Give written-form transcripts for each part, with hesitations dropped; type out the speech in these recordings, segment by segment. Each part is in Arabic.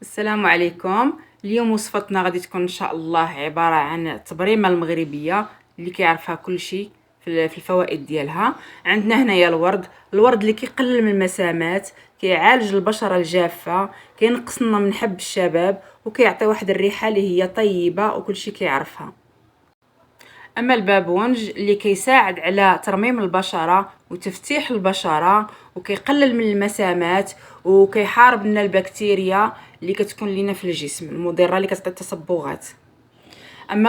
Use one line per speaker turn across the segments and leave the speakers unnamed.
السلام عليكم. اليوم وصفتنا غادي تكون ان شاء الله عباره عن التبريمه المغربيه اللي كيعرفها كل شيء في الفوائد ديالها. عندنا هنايا الورد اللي كيقلل من المسامات، كيعالج البشره الجافه، كينقص لنا من حب الشباب، وكيعطي واحد الريحه اللي هي طيبه وكل شيء كيعرفها. اما البابونج اللي كيساعد على ترميم البشره وتفتيح البشره، وكيقلل من المسامات، وكيحارب لنا البكتيريا اللي كتكون لينا في الجسم المضره اللي كتعطي التصبغات. اما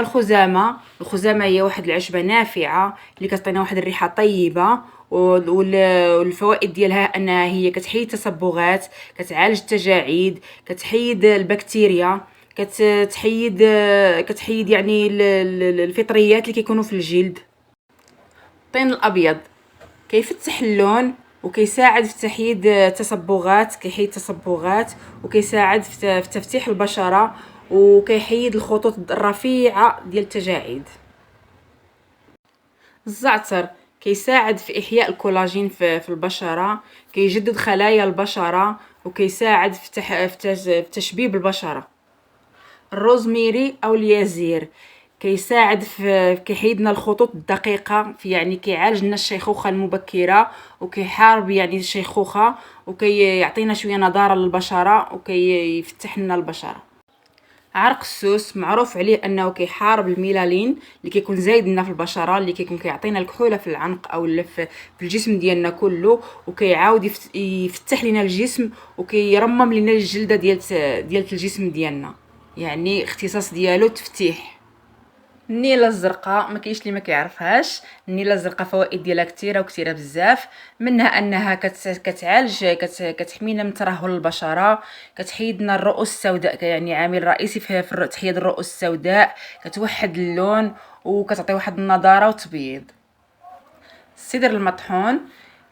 الخزامه هي واحد العشبه نافعه اللي كتعطينا واحد الريحه طيبه، والفوائد ديالها انها هي كتحيد التصبغات، كتعالج التجاعيد، كتحيد البكتيريا، كتحيد كتحيد يعني الفطريات اللي كيكونوا في الجلد. الطين الابيض كيفتح اللون، وكيساعد في تحييد التصبغات، كيحيد التصبغات، وكيساعد في تفتيح البشره، وكيحيد الخطوط الرفيعه ديال التجاعيد. الزعتر كيساعد في احياء الكولاجين في البشره، كيجدد خلايا البشره، وكيساعد في تشبيب البشره. الروزميري او اليازير كيساعد في كيحيد لنا الخطوط الدقيقه، في يعني كيعالج لنا الشيخوخه المبكره، وكيحارب يعني الشيخوخه، وكيعطينا شويه نضاره للبشره، وكيفتح لنا البشره. عرق السوس معروف عليه انه كيحارب الميلالين اللي كيكون زايد لنا في البشره، اللي كيكون كيعطينا الكحوله في العنق او في الجسم ديالنا كله، وكيعاود يفتح لنا الجسم، وكيرمم لنا الجلده ديال الجسم ديالنا، يعني اختصاص ديالو تفتيح. النيله الزرقاء ما كاينش اللي ما كيعرفهاش. النيله الزرقاء فوائد ديالها كثيره وكثيره بزاف، منها انها كتعالج كتحمينا من ترهل البشره، كتحيدنا الرؤوس السوداء، يعني عامل رئيسي في تحييد الرؤوس السوداء، كتوحد اللون، وكتعطي واحد النضاره وتبييض. السدر المطحون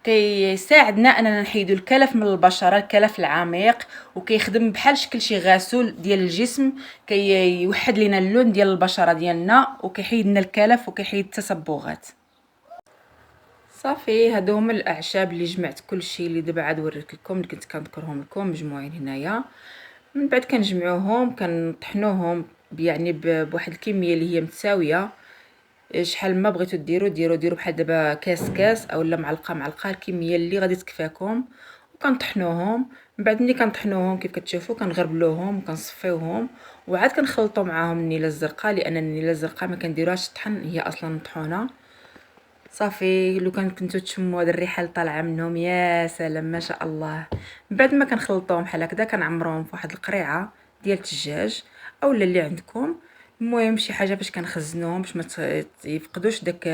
كيساعدنا اننا نحيدو الكلف من البشره، الكلف العميق، وكيخدم بحال شكل شي غسول ديال الجسم، كيوحد لينا اللون ديال البشره ديالنا، وكيحيد لنا الكلف، وكيحيد التصبغات. صافي، هادو هما الاعشاب اللي جمعت كل شيء اللي دابا عاد وريت لكم، اللي كنت كنذكرهم لكم مجموعين هنايا. من بعد كنجمعوهم كنطحنوهم يعني بواحد الكميه اللي هي متساويه. شحال ما بغيتو ديروا بحال دابا كاس اولا معلقه الكميه اللي غادي تكفاكم، وكنطحنوهم. من بعد ملي كنطحنوهم كيف كتشوفوا كنغربلوهم وكنصفيوهم، وعاد كنخلطوا معاهم النيله الزرقاء، لان النيله الزرقاء ما كنديروهاش تطحن، هي اصلا مطحونه. صافي، لو كنتو تشموا هاد الريحه اللي طالعه منهم يا سلام ما شاء الله. من بعد ما كنخلطوهم بحال هكذا كنعمروهم في واحد القريعه ديال الثلجاج اولا اللي عندكم. المهم شي حاجه باش كنخزنوهم باش ما يفقدوش داك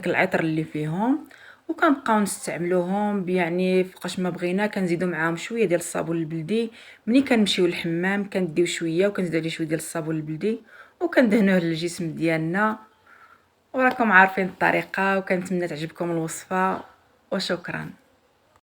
العطر اللي فيهم، وكنبقاو نستعملوهم يعني فوقاش ما بغينا. كنزيدو معاهم شويه ديال الصابون البلدي، ملي كنمشيو للحمام كنديو شويه وكنزيدو عليه شويه ديال الصابون البلدي، وكندهنوه للجسم ديالنا. وراكم عارفين الطريقه، وكنتمنى تعجبكم الوصفه، وشكرا.